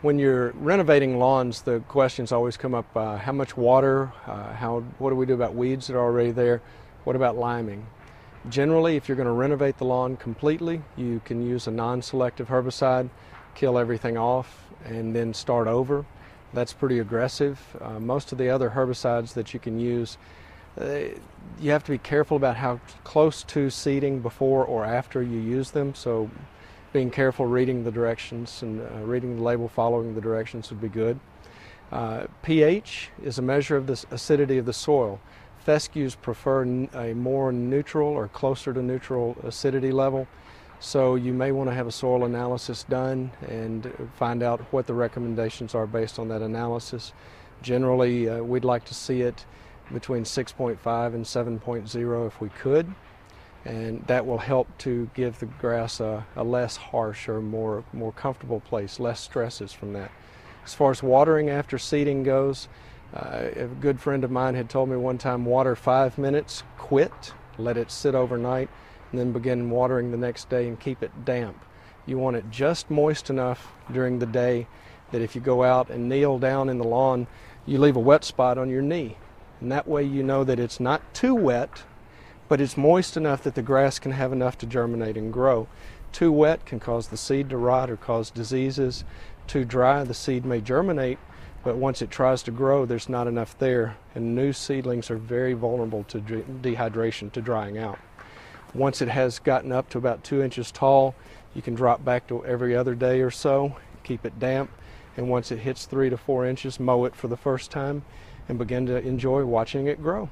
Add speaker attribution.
Speaker 1: When you're renovating lawns, the questions always come up, how much water, what do we do about weeds that are already there, what about liming? Generally, if you're going to renovate the lawn completely, you can use a non-selective herbicide, kill everything off, and then start over. That's pretty aggressive. Most of the other herbicides that you can use, you have to be careful about how close to seeding before or after you use them. So being careful reading the directions and reading the label, following the directions would be good. pH is a measure of the acidity of the soil. Fescues prefer a more neutral or closer to neutral acidity level. So you may want to have a soil analysis done and find out what the recommendations are based on that analysis. Generally, we'd like to see it between 6.5 and 7.0 if we could, and that will help to give the grass a less harsh or more comfortable place, less stresses from that. As far as watering after seeding goes, a good friend of mine had told me one time, water 5 minutes, quit, let it sit overnight, and then begin watering the next day and keep it damp. You want it just moist enough during the day that if you go out and kneel down in the lawn, you leave a wet spot on your knee. And that way you know that it's not too wet, but it's moist enough that the grass can have enough to germinate and grow. Too wet can cause the seed to rot or cause diseases. Too dry, the seed may germinate, but once it tries to grow, there's not enough there, and new seedlings are very vulnerable to dehydration, to drying out. Once it has gotten up to about 2 inches tall, you can drop back to every other day or so, keep it damp, and once it hits 3 to 4 inches, mow it for the first time and begin to enjoy watching it grow.